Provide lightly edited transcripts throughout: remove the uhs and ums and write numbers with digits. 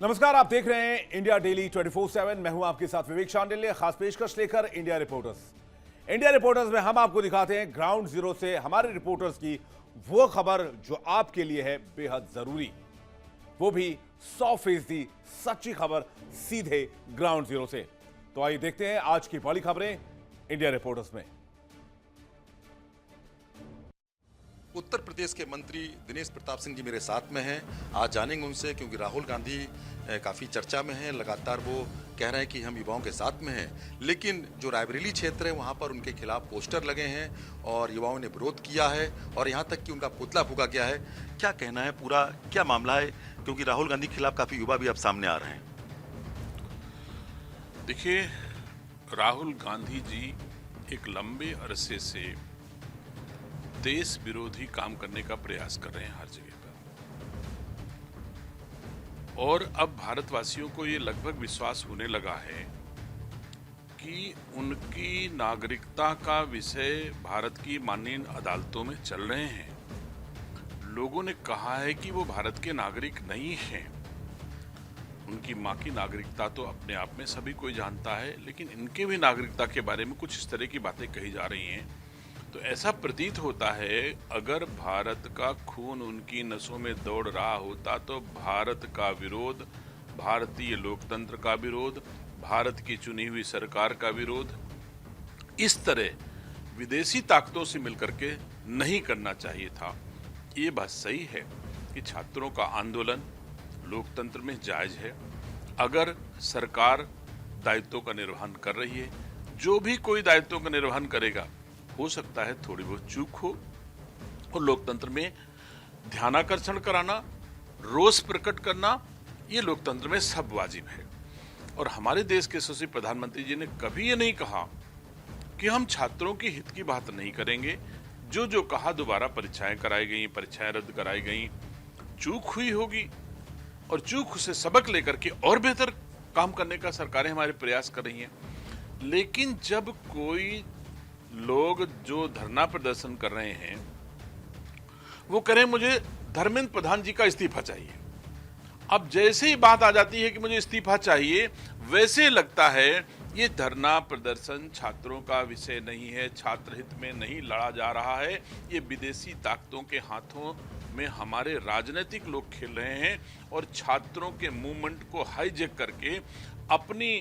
नमस्कार, आप देख रहे हैं इंडिया डेली 24/7। मैं हूं आपके साथ विवेक शांडिल्य। खास पेशकश लेकर इंडिया रिपोर्टर्स में हम आपको दिखाते हैं ग्राउंड जीरो से हमारे रिपोर्टर्स की वो खबर जो आपके लिए है बेहद जरूरी, वो भी 100% सच्ची खबर सीधे ग्राउंड जीरो से। तो आइए देखते हैं आज की बड़ी खबरें इंडिया रिपोर्टर्स में। उत्तर प्रदेश के मंत्री दिनेश प्रताप सिंह जी मेरे साथ में हैं। आज जानेंगे उनसे, क्योंकि राहुल गांधी काफ़ी चर्चा में हैं। लगातार वो कह रहे हैं कि हम युवाओं के साथ में हैं, लेकिन जो रायबरेली क्षेत्र है वहाँ पर उनके खिलाफ पोस्टर लगे हैं और युवाओं ने विरोध किया है और यहाँ तक कि उनका पुतला फूंका गया है। क्या कहना है, पूरा क्या मामला है, क्योंकि राहुल गांधी के खिलाफ काफ़ी युवा भी अब सामने आ रहे हैं। देखिए, राहुल गांधी जी एक लंबे अरसे से देश विरोधी काम करने का प्रयास कर रहे हैं हर जगह पर, और अब भारतवासियों को ये लगभग विश्वास होने लगा है कि उनकी नागरिकता का विषय भारत की माननीय अदालतों में चल रहे हैं। लोगों ने कहा है कि वो भारत के नागरिक नहीं हैं। उनकी माँ की नागरिकता तो अपने आप में सभी कोई जानता है, लेकिन इनके भी नागरिकता के बारे में कुछ इस तरह की बातें कही जा रही हैं। तो ऐसा प्रतीत होता है अगर भारत का खून उनकी नसों में दौड़ रहा होता तो भारत का विरोध, भारतीय लोकतंत्र का विरोध, भारत की चुनी हुई सरकार का विरोध इस तरह विदेशी ताकतों से मिलकर के नहीं करना चाहिए था। ये बात सही है कि छात्रों का आंदोलन लोकतंत्र में जायज है। अगर सरकार दायित्वों का निर्वहन कर रही है, जो भी कोई दायित्वों का निर्वहन करेगा, हो सकता है थोड़ी बहुत चूक हो, और लोकतंत्र में ध्यानाकर्षण कराना, रोष प्रकट करना, ये लोकतंत्र में सब वाजिब है। और हमारे देश के यशस्वी प्रधानमंत्री जी ने कभी ये नहीं कहा कि हम छात्रों के हित की बात नहीं करेंगे। जो कहा, दोबारा परीक्षाएं कराई गई, परीक्षाएं रद्द कराई गई, चूक हुई होगी और चूक से सबक लेकर के और बेहतर काम करने का सरकारें हमारे प्रयास कर रही हैं। लेकिन जब कोई लोग जो धरना प्रदर्शन कर रहे हैं वो करें मुझे धर्मेंद्र प्रधान जी का इस्तीफा चाहिए, अब जैसे ही बात आ जाती है कि मुझे इस्तीफा चाहिए, वैसे लगता है ये धरना प्रदर्शन छात्रों का विषय नहीं है, छात्र हित में नहीं लड़ा जा रहा है, ये विदेशी ताकतों के हाथों में हमारे राजनीतिक लोग खेल रहे हैं और छात्रों के मूवमेंट को हाईजैक करके अपनी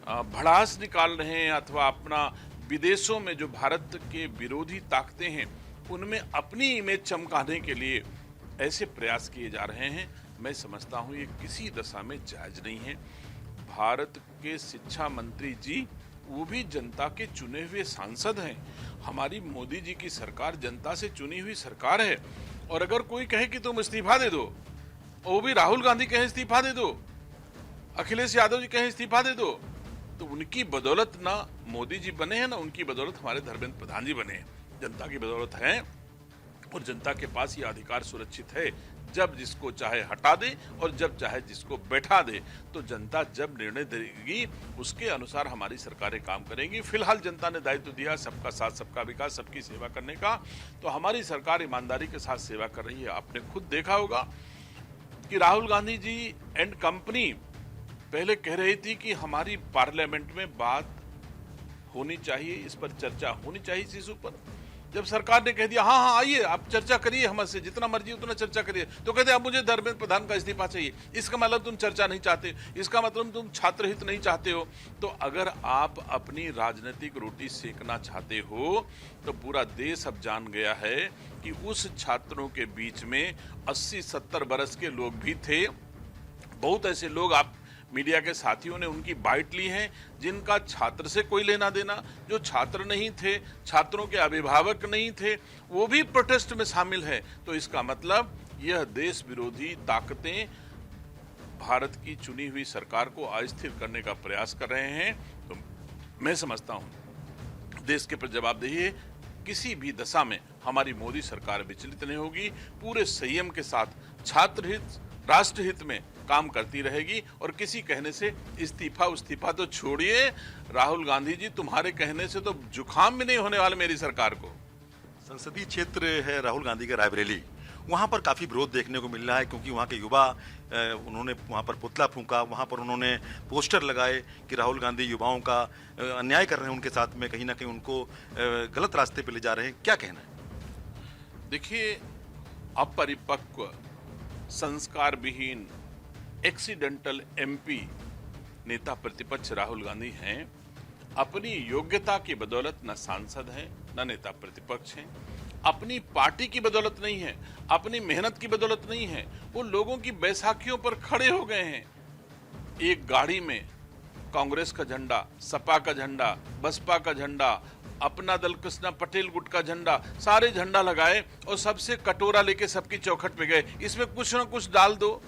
भड़ास निकाल रहे हैं, अथवा अपना विदेशों में जो भारत के विरोधी ताकतें हैं उनमें अपनी इमेज चमकाने के लिए ऐसे प्रयास किए जा रहे हैं। मैं समझता हूं ये किसी दशा में जायज नहीं है। भारत के शिक्षा मंत्री जी वो भी जनता के चुने हुए सांसद हैं। हमारी मोदी जी की सरकार जनता से चुनी हुई सरकार है, और अगर कोई कहे कि तुम इस्तीफा दे दो, और वो भी राहुल गांधी कहे इस्तीफा दे दो, अखिलेश यादव जी कहे इस्तीफा दे दो, तो उनकी बदौलत ना मोदी जी बने हैं, ना उनकी बदौलत हमारे धर्मेंद्र प्रधान जी बने हैं। जनता की बदौलत है, और जनता के पास ये अधिकार सुरक्षित है, जब जिसको चाहे हटा दे और जब चाहे जिसको बैठा दे। तो जनता जब निर्णय देगी उसके अनुसार हमारी सरकारें काम करेंगी। फिलहाल जनता ने दायित्व दिया सबका साथ सबका विकास, सबकी सेवा करने का, तो हमारी सरकार ईमानदारी के साथ सेवा कर रही है। आपने खुद देखा होगा कि राहुल गांधी जी एंड कंपनी पहले कह रही थी कि हमारी पार्लियामेंट में बात होनी चाहिए, इस पर चर्चा होनी चाहिए इस इशू पर। जब सरकार ने कह दिया हाँ आइए आप चर्चा करिए, हमसे जितना मर्जी उतना चर्चा करिए, तो कहते अब मुझे धर्मेंद्र प्रधान का इस्तीफा चाहिए। इसका मतलब तुम चर्चा नहीं चाहते, इसका मतलब तुम छात्र हित नहीं चाहते हो। तो अगर आप अपनी राजनीतिक रोटी सेकना चाहते हो तो पूरा देश अब जान गया है कि उस छात्रों के बीच में 80-70 बरस के लोग भी थे। बहुत ऐसे लोग आप मीडिया के साथियों ने उनकी बाइट ली है जिनका छात्र से कोई लेना देना, जो छात्र नहीं थे, छात्रों के अभिभावक नहीं थे, वो भी प्रोटेस्ट में शामिल है। तो इसका मतलब यह देश विरोधी ताकतें भारत की चुनी हुई सरकार को अस्थिर करने का प्रयास कर रहे हैं। तो मैं समझता हूं देश के प्रति जवाबदेही है, किसी भी दशा में हमारी मोदी सरकार विचलित नहीं होगी, पूरे संयम के साथ छात्र हित, राष्ट्र हित में काम करती रहेगी। और किसी कहने से इस्तीफा तो छोड़िए, राहुल गांधी जी तुम्हारे कहने से तो जुकाम भी नहीं होने वाला मेरी सरकार को। संसदीय क्षेत्र है राहुल गांधी का रायबरेली, वहाँ पर काफ़ी विरोध देखने को मिल रहा है, क्योंकि वहाँ के युवा उन्होंने वहाँ पर पुतला फूंका, वहाँ पर उन्होंने पोस्टर लगाए कि राहुल गांधी युवाओं का अन्याय कर रहे हैं, उनके साथ में कहीं ना कहीं उनको गलत रास्ते पे ले जा रहे हैं। क्या कहना है? देखिए, अपरिपक्व, संस्कार विहीन, एक्सीडेंटल एमपी नेता प्रतिपक्ष राहुल गांधी हैं। अपनी योग्यता की बदौलत न सांसद हैं न नेता प्रतिपक्ष हैं, अपनी पार्टी की बदौलत नहीं है, अपनी मेहनत की बदौलत नहीं है, वो लोगों की बैसाखियों पर खड़े हो गए हैं। एक गाड़ी में कांग्रेस का झंडा, सपा का झंडा, बसपा का झंडा, अपना दल कृष्णा पटेल गुट का झंडा, सारे झंडा लगाए और सबसे कटोरा लेके सबकी चौखट पे गए, इसमें कुछ ना कुछ डाल दो।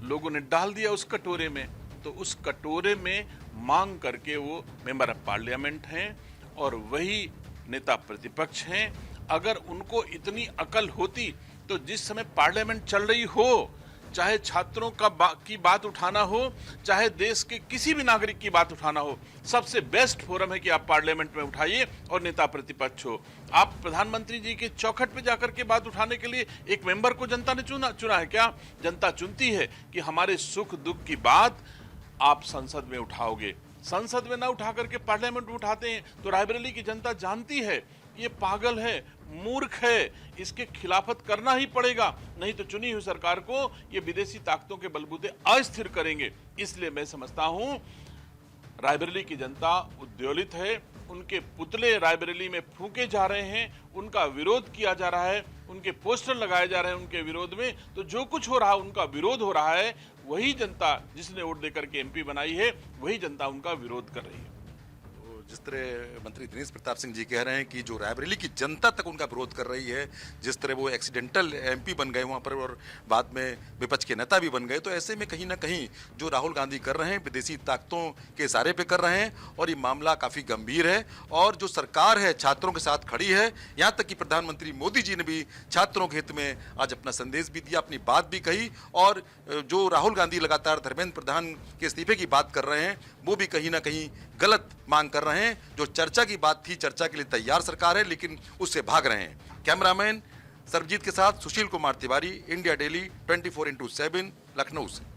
लोगों ने डाल दिया उस कटोरे में, तो उस कटोरे में मांग करके वो मेंबर ऑफ पार्लियामेंट हैं और वही नेता प्रतिपक्ष हैं। अगर उनको इतनी अकल होती तो जिस समय पार्लियामेंट चल रही हो, चाहे छात्रों की बात उठाना हो, चाहे देश के किसी भी नागरिक की बात उठाना हो, सबसे बेस्ट फोरम है कि आप पार्लियामेंट में उठाइए और नेता प्रतिपक्ष हो। आप प्रधानमंत्री जी के चौखट पे जाकर के बात उठाने के लिए एक मेंबर को जनता ने चुना है क्या? जनता चुनती है कि हमारे सुख दुख की बात आप संसद में उठाओगे। संसद में ना उठा करके पार्लियामेंट में उठाते हैं तो रायबरेली की जनता जानती है ये पागल है, मूर्ख है, इसके खिलाफत करना ही पड़ेगा, नहीं तो चुनी हुई सरकार को ये विदेशी ताकतों के बलबूते अस्थिर करेंगे। इसलिए मैं समझता हूं रायबरेली की जनता उद्वेलित है, उनके पुतले रायबरेली में फूंके जा रहे हैं, उनका विरोध किया जा रहा है, उनके पोस्टर लगाए जा रहे हैं उनके विरोध में। तो जो कुछ हो रहा है, उनका विरोध हो रहा है, वही जनता जिसने वोट देकर के एमपी बनाई है, वही जनता उनका विरोध कर रही है। जिस तरह मंत्री दिनेश प्रताप सिंह जी कह रहे हैं कि जो रायबरेली की जनता तक उनका विरोध कर रही है, जिस तरह वो एक्सीडेंटल एमपी बन गए वहाँ पर और बाद में विपक्ष के नेता भी बन गए, तो ऐसे में कहीं ना कहीं जो राहुल गांधी कर रहे हैं विदेशी ताकतों के इशारे पे कर रहे हैं और ये मामला काफ़ी गंभीर है। और जो सरकार है छात्रों के साथ खड़ी है, यहाँ तक कि प्रधानमंत्री मोदी जी ने भी छात्रों के हित में आज अपना संदेश भी दिया, अपनी बात भी कही। और जो राहुल गांधी लगातार धर्मेंद्र प्रधान के इस्तीफे की बात कर रहे हैं, वो भी कहीं ना कहीं गलत मांग कर रहे हैं। जो चर्चा की बात थी, चर्चा के लिए तैयार सरकार है, लेकिन उससे भाग रहे हैं। कैमरामैन सरबजीत के साथ Sushil Kumar Tiwari, India Daily 24x7 Lucknow से।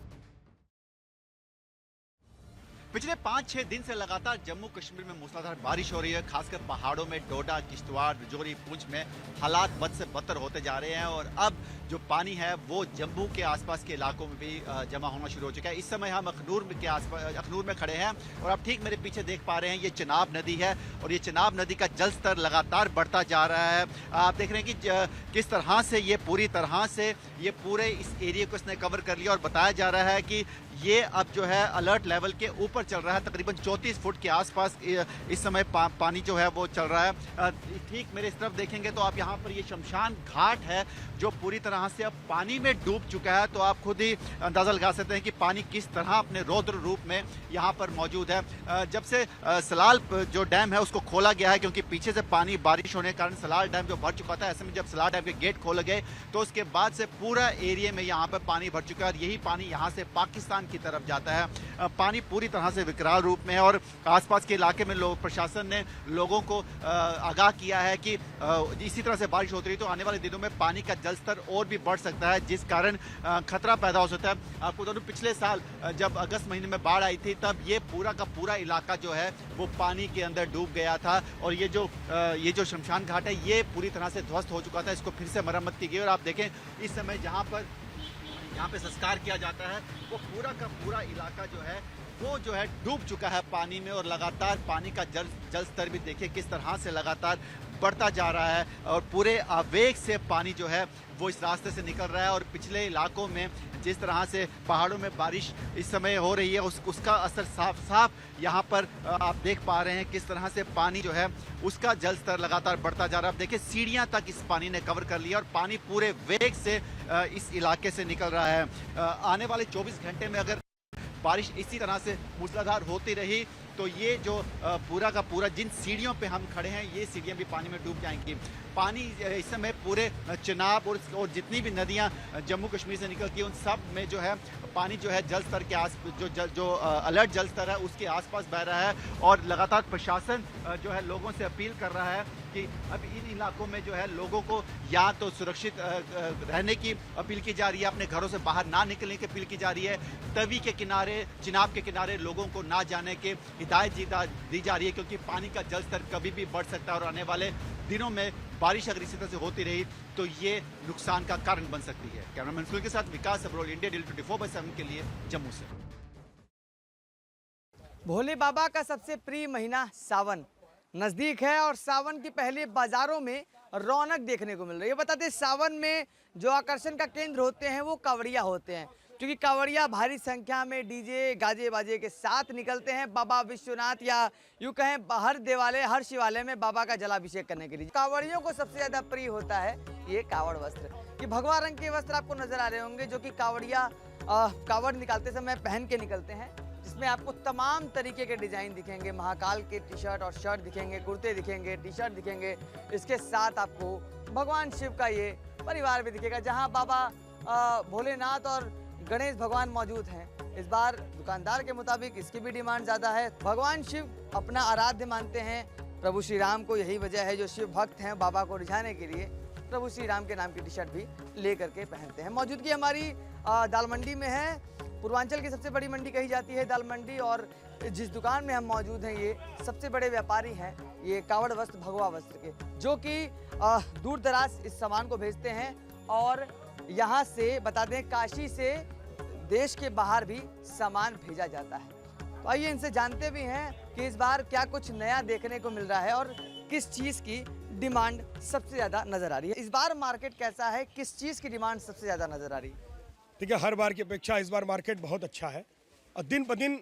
पिछले 5-6 दिन से लगातार जम्मू कश्मीर में मूसलाधार बारिश हो रही है। खासकर पहाड़ों में डोडा, किश्तवाड़, राजौरी, पुंछ में हालात बद से बदतर होते जा रहे हैं और अब जो पानी है वो जम्मू के आसपास के इलाकों में भी जमा होना शुरू हो चुका है। इस समय हम अखनूर में खड़े हैं और आप ठीक मेरे पीछे देख पा रहे हैं ये चिनाब नदी है और ये चिनाब नदी का जल स्तर लगातार बढ़ता जा रहा है। आप देख रहे हैं कि किस तरह से ये पूरी तरह से ये पूरे इस एरिया को इसने कवर कर लिया और बताया जा रहा है कि ये अब जो है अलर्ट लेवल के ऊपर चल रहा है। तकरीबन 34 फुट के आसपास इस समय पानी जो है वो चल रहा है। ठीक मेरे इस तरफ देखेंगे तो आप यहाँ पर ये शमशान घाट है जो पूरी तरह से अब पानी में डूब चुका है। तो आप खुद ही अंदाज़ा लगा सकते हैं कि पानी किस तरह अपने रौद्र रूप में यहाँ पर मौजूद है। जब से सलाल जो डैम है उसको खोला गया है, क्योंकि पीछे से पानी बारिश होने के कारण सलाल डैम जो भर चुका था, ऐसे में जब सलाल डैम के गेट खोले गए तो उसके बाद से पूरा एरिया में यहाँ पर पानी भर चुका है और यही पानी यहाँ से पाकिस्तान की तरफ जाता है। पानी पूरी तरह से विकराल रूप में है और आसपास के इलाके में प्रशासन ने लोगों को आगाह किया है कि इसी तरह से बारिश होती रही तो आने वाले दिनों में पानी का जल स्तर और भी बढ़ सकता है, जिस कारण खतरा पैदा हो सकता है। आपको बता दूं पिछले साल जब अगस्त महीने में बाढ़ आई थी तब ये पूरा का पूरा इलाका जो है वो पानी के अंदर डूब गया था और ये जो शमशान घाट है ये पूरी तरह से ध्वस्त हो चुका था। इसको फिर से मरम्मत की गई और आप देखें इस समय जहाँ पे संस्कार किया जाता है वो पूरा का पूरा इलाका जो है वो जो है डूब चुका है पानी में और लगातार पानी का जल स्तर भी देखिए किस तरह से लगातार बढ़ता जा रहा है और पूरे आवेग से पानी जो है वो इस रास्ते से निकल रहा है। और पिछले इलाकों में जिस तरह से पहाड़ों में बारिश इस समय हो रही है उसका असर साफ साफ यहाँ पर आप देख पा रहे हैं किस तरह से पानी जो है उसका जल स्तर लगातार बढ़ता जा रहा है। आप देखिए सीढ़ियाँ तक इस पानी ने कवर कर लिया और पानी पूरे वेग से इस इलाके से निकल रहा है। आने वाले 24 घंटे में अगर बारिश इसी तरह से मूसलाधार होती रही तो ये जो पूरा का पूरा जिन सीढ़ियों पे हम खड़े हैं ये सीढ़ियाँ भी पानी में डूब जाएंगी। पानी इस समय पूरे चिनाब और जितनी भी नदियां जम्मू कश्मीर से निकलती हैं उन सब में जो है पानी जो है जल स्तर के जो अलर्ट जल स्तर है उसके आसपास बह रहा है। और लगातार प्रशासन जो है लोगों से अपील कर रहा है कि अब इन इलाकों में जो है लोगों को या तो सुरक्षित रहने की अपील की जा रही है, अपने घरों से बाहर ना निकलने की अपील की जा रही है, तवी के किनारे, चिनाब के किनारे लोगों को ना जाने की हिदायत दी जा रही है, क्योंकि पानी का जल स्तर कभी भी बढ़ सकता है और आने वाले दिनों में बारिश अगर इसी तरह से होती रही तो ये नुकसान का कारण बन सकती है। कैमरामैन सुनील के साथ विकास अब्रोल, इंडिया डेली 24/7 के लिए जम्मू से। भोले बाबा का सबसे प्रिय महीना सावन नजदीक है और सावन की पहले बाजारों में रौनक देखने को मिल रही है। बताते हैं सावन में जो आकर्षण का केंद्र होते हैं वो कांवड़िया होते हैं, क्योंकि कांवड़िया भारी संख्या में डीजे गाजे बाजे के साथ निकलते हैं बाबा विश्वनाथ या यूं कहें हर देवालय हर शिवालय में बाबा का जलाभिषेक करने के लिए। कांवड़ियों को सबसे ज्यादा प्रिय होता है ये कांवड़ वस्त्र। ये भगवा रंग के वस्त्र आपको नजर आ रहे होंगे जो कि कांवड़िया कांवड़ निकालते समय पहन के निकलते हैं, जिसमें आपको तमाम तरीके के डिजाइन दिखेंगे। महाकाल के टी शर्ट और शर्ट दिखेंगे, कुर्ते दिखेंगे, टी शर्ट दिखेंगे। इसके साथ आपको भगवान शिव का ये परिवार भी दिखेगा, जहां बाबा भोलेनाथ और गणेश भगवान मौजूद हैं। इस बार दुकानदार के मुताबिक इसकी भी डिमांड ज़्यादा है। भगवान शिव अपना आराध्य मानते हैं प्रभु श्री राम को, यही वजह है जो शिव भक्त हैं बाबा को रिझाने के लिए प्रभु श्री राम के नाम की टी शर्ट भी ले करके पहनते हैं। मौजूदगी हमारी दाल मंडी में है। पूर्वांचल की सबसे बड़ी मंडी कही जाती है दाल मंडी, और जिस दुकान में हम मौजूद हैं ये सबसे बड़े व्यापारी हैं ये कावड़ वस्त्र भगवा वस्त्र के, जो कि दूर दराज इस सामान को भेजते हैं और यहाँ से बता दें काशी से देश के बाहर भी सामान भेजा जाता है। तो आइए इनसे जानते भी हैं कि इस बार क्या कुछ नया देखने को मिल रहा है और किस चीज़ की डिमांड सबसे ज़्यादा नज़र आ रही है। इस बार मार्केट कैसा है, किस चीज़ की डिमांड सबसे ज़्यादा नज़र आ रही है? ठीक है, हर बार की अपेक्षा इस बार मार्केट बहुत अच्छा है और दिन ब दिन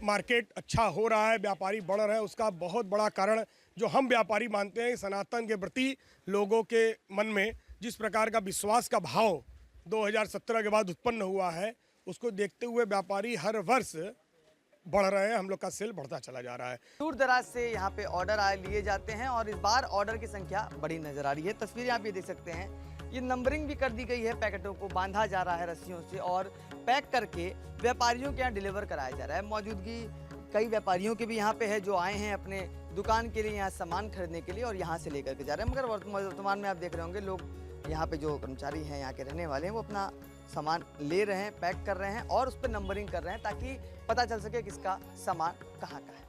मार्केट अच्छा हो रहा है, व्यापारी बढ़ रहे हैं। उसका बहुत बड़ा कारण जो हम व्यापारी मानते हैं सनातन के प्रति लोगों के मन में जिस प्रकार का विश्वास का भाव 2017 के बाद उत्पन्न हुआ है, उसको देखते हुए व्यापारी हर वर्ष बढ़ रहे हैं। हम लोग का सेल बढ़ता चला जा रहा है। दूर दराज से यहाँ पे ऑर्डर लिए जाते हैं और इस बार ऑर्डर की संख्या बड़ी नजर आ रही है। तस्वीरें आप ये देख सकते हैं, ये नंबरिंग भी कर दी गई है, पैकेटों को बांधा जा रहा है रस्सियों से और पैक करके व्यापारियों के यहाँ डिलीवर कराया जा रहा है। मौजूदगी कई व्यापारियों के भी यहाँ पे है जो आए हैं अपने दुकान के लिए यहाँ सामान खरीदने के लिए और यहाँ से लेकर के जा रहे हैं। मगर वर्तमान में आप देख रहे होंगे लोग यहाँ पे जो कर्मचारी हैं यहाँ के रहने वाले हैं वो अपना सामान ले रहे हैं, पैक कर रहे हैं और उस पर नंबरिंग कर रहे हैं ताकि पता चल सके किसका सामान कहाँ का है।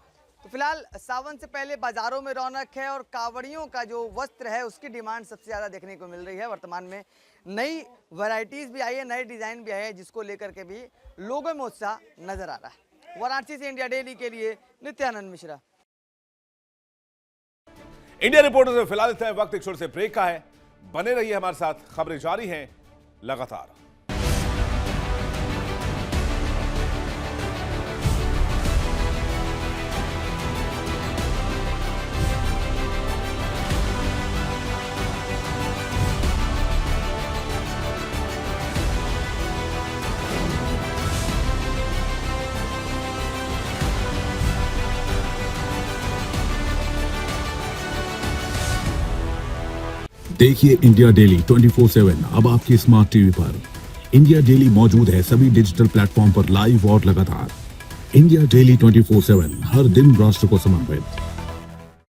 तो फिलहाल सावन से पहले बाजारों में रौनक है और कांवड़ियों का जो वस्त्र है उसकी डिमांड सबसे ज़्यादा देखने को मिल रही है। वर्तमान में नई वैरायटीज़ भी आई है, नए डिज़ाइन भी आए हैं, जिसको लेकर के भी लोगों में उत्साह नजर आ रहा है। वाराणसी से इंडिया डेली के लिए नित्यानंद मिश्रा। इंडिया रिपोर्टर्स में फिलहाल इतना वक्त एक छोटे से ब्रेक का है। बने रहिए हमारे साथ, खबरें जारी हैं लगातार। देखिए इंडिया डेली 24/7 अब आपके स्मार्ट टीवी पर। इंडिया डेली मौजूद है सभी डिजिटल प्लेटफॉर्म पर लाइव और लगातार। इंडिया डेली 24/7 हर दिन राष्ट्र को समर्पित।